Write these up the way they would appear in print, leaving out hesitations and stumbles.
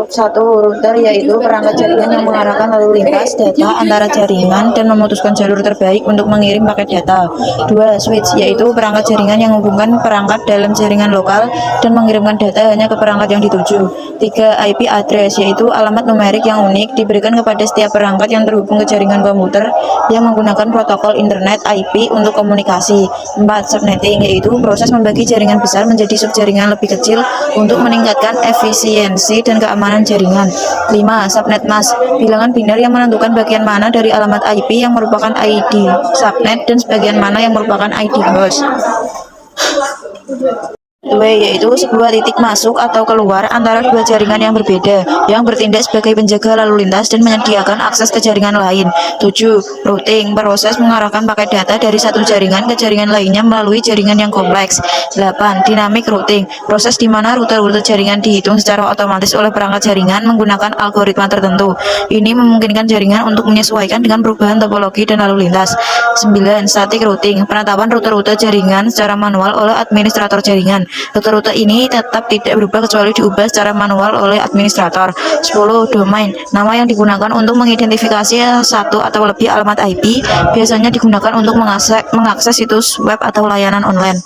Satu, router yaitu perangkat jaringan yang mengarahkan lalu lintas data antara jaringan dan memutuskan jalur terbaik untuk mengirim paket data. Dua, switch yaitu perangkat jaringan yang menghubungkan perangkat dalam jaringan lokal dan mengirimkan data hanya ke perangkat yang dituju. Tiga, IP address yaitu alamat numerik yang unik diberikan kepada setiap perangkat yang terhubung ke jaringan komputer yang menggunakan protokol internet IP untuk komunikasi. Empat, subnetting yaitu proses membagi jaringan besar menjadi subjaringan lebih kecil untuk meningkatkan efisiensi dan keamanan jaringan. 5. Subnet mask, bilangan biner yang menentukan bagian mana dari alamat IP yang merupakan ID subnet dan sebagian mana yang merupakan ID host. Yaitu sebuah titik masuk atau keluar antara dua jaringan yang berbeda yang bertindak sebagai penjaga lalu lintas dan menyediakan akses ke jaringan lain. 7. Routing, proses mengarahkan paket data dari satu jaringan ke jaringan lainnya melalui jaringan yang kompleks. 8. Dynamic routing, proses di mana rute-rute jaringan dihitung secara otomatis oleh perangkat jaringan menggunakan algoritma tertentu. Ini memungkinkan jaringan untuk menyesuaikan dengan perubahan topologi dan lalu lintas. 9. Static routing, penetapan rute-rute jaringan secara manual oleh administrator jaringan. Rute-rute ini tetap tidak berubah kecuali diubah secara manual oleh administrator. 10. Domain, nama yang digunakan untuk mengidentifikasi satu atau lebih alamat IP, biasanya digunakan untuk mengakses situs web atau layanan online.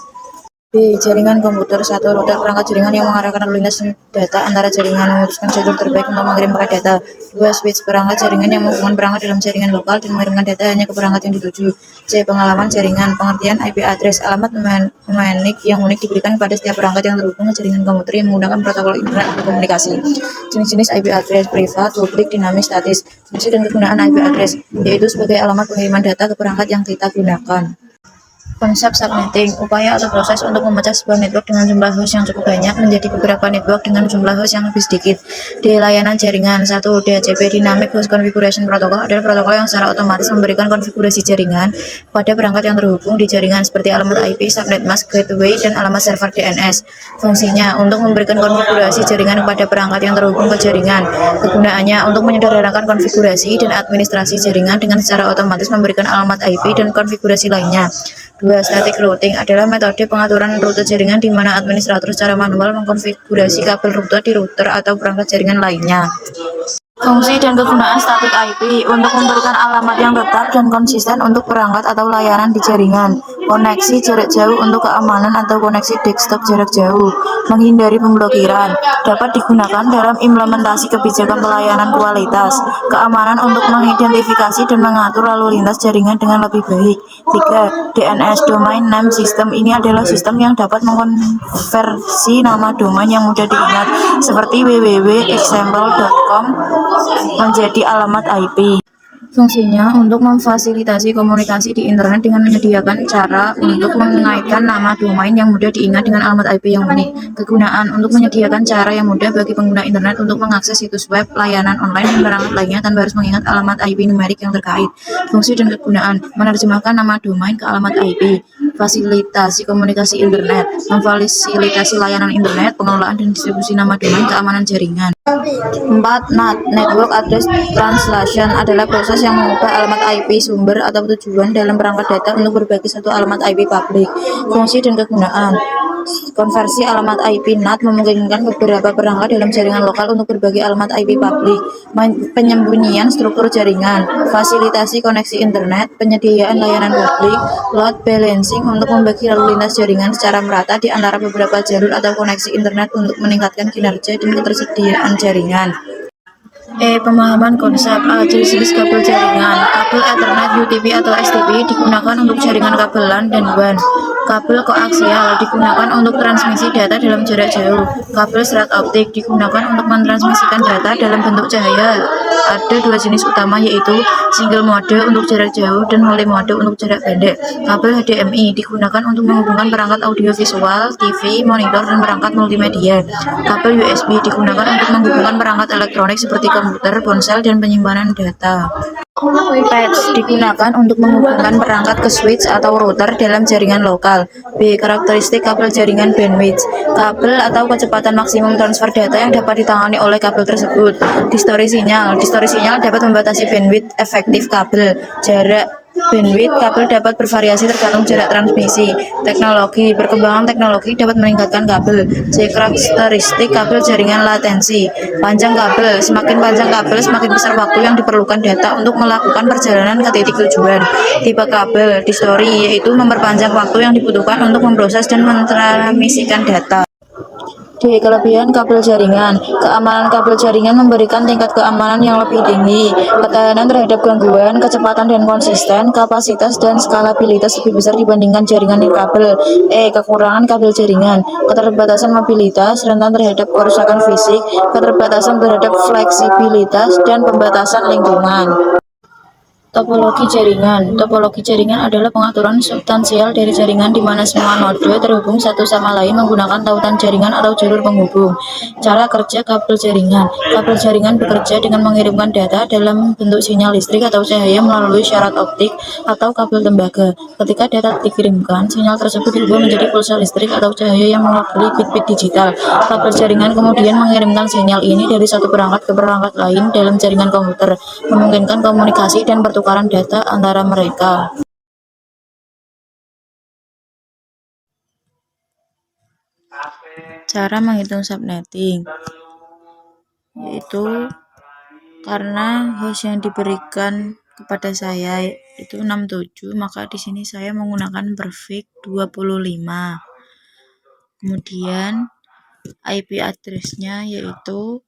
B. Jaringan komputer. Satu, router perangkat jaringan yang mengarahkan lalu lintas data antara jaringan memutuskan jalur terbaik untuk mengirim paket data. 2. Switch, perangkat jaringan yang menghubungkan perangkat dalam jaringan lokal dan mengirimkan data hanya ke perangkat yang dituju. C. Pengalaman jaringan. Pengertian IP address, alamat numerik yang unik diberikan pada setiap perangkat yang terhubung ke jaringan komputer yang menggunakan protokol internet untuk komunikasi. Jenis-jenis IP address: privat, publik, dinamis, statis. Fungsi dan kegunaan IP address yaitu sebagai alamat pengiriman data ke perangkat yang kita gunakan. Konsep subnetting, upaya atau proses untuk memecah sebuah network dengan jumlah host yang cukup banyak menjadi beberapa network dengan jumlah host yang lebih sedikit. Di layanan jaringan. 1. DHCP, Dynamic Host Configuration Protocol, adalah protokol yang secara otomatis memberikan konfigurasi jaringan pada perangkat yang terhubung di jaringan seperti alamat IP, subnet mask, gateway, dan alamat server DNS. Fungsinya untuk memberikan konfigurasi jaringan kepada perangkat yang terhubung ke jaringan. Kegunaannya untuk menyederhanakan konfigurasi dan administrasi jaringan dengan secara otomatis memberikan alamat IP dan konfigurasi lainnya. 2. Static routing adalah metode pengaturan rute jaringan di mana administrator secara manual mengkonfigurasi kabel rute di router atau perangkat jaringan lainnya. Fungsi dan kegunaan static IP untuk memberikan alamat yang tetap dan konsisten untuk perangkat atau layanan di jaringan. Koneksi jarak jauh untuk keamanan atau koneksi desktop jarak jauh. Menghindari pemblokiran. Dapat digunakan dalam implementasi kebijakan pelayanan kualitas. Keamanan untuk mengidentifikasi dan mengatur lalu lintas jaringan dengan lebih baik. 3. DNS, Domain Name System. Ini adalah sistem yang dapat mengkonversi nama domain yang mudah diingat seperti www.example.com menjadi alamat IP. Fungsinya untuk memfasilitasi komunikasi di internet dengan menyediakan cara untuk mengaitkan nama domain yang mudah diingat dengan alamat IP yang unik. Kegunaan untuk menyediakan cara yang mudah bagi pengguna internet untuk mengakses situs web, layanan online, dan perangkat lainnya tanpa harus mengingat alamat IP numerik yang terkait. Fungsi dan kegunaan: menerjemahkan nama domain ke alamat IP. Fasilitasi komunikasi internet, memfasilitasi layanan internet, pengelolaan dan distribusi nama domain, keamanan jaringan. 4. NAT, Network Address Translation, adalah proses yang mengubah alamat IP sumber atau tujuan dalam perangkat data untuk berbagi satu alamat IP publik. Fungsi dan kegunaan: konversi alamat IP NAT memungkinkan beberapa perangkat dalam jaringan lokal untuk berbagi alamat IP publik. Penyembunyian struktur jaringan, fasilitasi koneksi internet, penyediaan layanan publik, load balancing untuk membagi lalu lintas jaringan secara merata di antara beberapa jalur atau koneksi internet untuk meningkatkan kinerja dan ketersediaan jaringan. Pemahaman konsep. A. Jenis-jenis kabel jaringan. Kabel Ethernet, UTP atau STP digunakan untuk jaringan kabel LAN dan WAN. Kabel koaksial digunakan untuk transmisi data dalam jarak jauh. Kabel serat optik digunakan untuk mentransmisikan data dalam bentuk cahaya. Ada dua jenis utama, yaitu single mode untuk jarak jauh dan multi-mode untuk jarak pendek. Kabel HDMI digunakan untuk menghubungkan perangkat audiovisual, TV, monitor, dan perangkat multimedia. Kabel USB digunakan untuk menghubungkan perangkat elektronik seperti komputer, ponsel, dan penyimpanan data. Patch digunakan untuk menghubungkan perangkat ke switch atau router dalam jaringan lokal. B. Karakteristik kabel jaringan bandwidth. Kabel atau kecepatan maksimum transfer data yang dapat ditangani oleh kabel tersebut. Distorsi sinyal. Distorsi sinyal dapat membatasi bandwidth efektif kabel. Jarak Bandwidth kabel dapat bervariasi tergantung jarak transmisi. Teknologi perkembangan teknologi dapat meningkatkan kabel. Karakteristik kabel jaringan latensi. Panjang kabel, semakin panjang kabel, semakin besar waktu yang diperlukan data untuk melakukan perjalanan ke titik tujuan. Tipe kabel, distori, yaitu memperpanjang waktu yang dibutuhkan untuk memproses dan mentransmisikan data. D. Kelebihan kabel jaringan. Keamanan kabel jaringan memberikan tingkat keamanan yang lebih tinggi, ketahanan terhadap gangguan, kecepatan dan konsisten, kapasitas dan skalabilitas lebih besar dibandingkan jaringan nirkabel. E. Kekurangan kabel jaringan. Keterbatasan mobilitas, rentan terhadap kerusakan fisik, keterbatasan terhadap fleksibilitas, dan pembatasan lingkungan. Topologi jaringan. Topologi jaringan adalah pengaturan substansial dari jaringan di mana semua node terhubung satu sama lain menggunakan tautan jaringan atau jalur penghubung. Cara kerja kabel jaringan. Kabel jaringan bekerja dengan mengirimkan data dalam bentuk sinyal listrik atau cahaya melalui syarat optik atau kabel tembaga. Ketika data dikirimkan, sinyal tersebut berubah menjadi pulsa listrik atau cahaya yang mewakili bit-bit digital. Kabel jaringan kemudian mengirimkan sinyal ini dari satu perangkat ke perangkat lain dalam jaringan komputer, memungkinkan komunikasi dan pertukaran data antara mereka. Cara menghitung subnetting, yaitu karena host yang diberikan kepada saya itu 67, maka di sini saya menggunakan prefix 25. Kemudian IP address-nya yaitu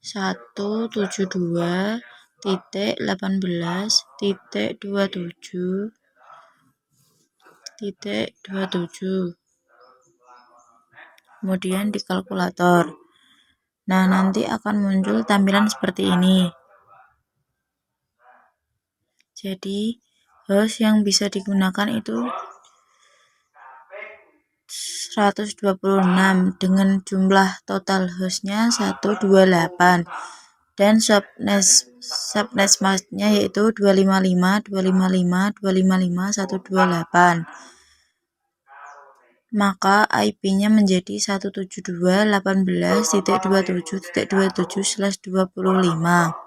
172.18.27.27. Kemudian di kalkulator. Nah, nanti akan muncul tampilan seperti ini. Jadi, host yang bisa digunakan itu 126 dengan jumlah total hostnya 128 dan subnet masknya yaitu 255.255.255.128. Maka IP-nya menjadi 172.18.27.27/25.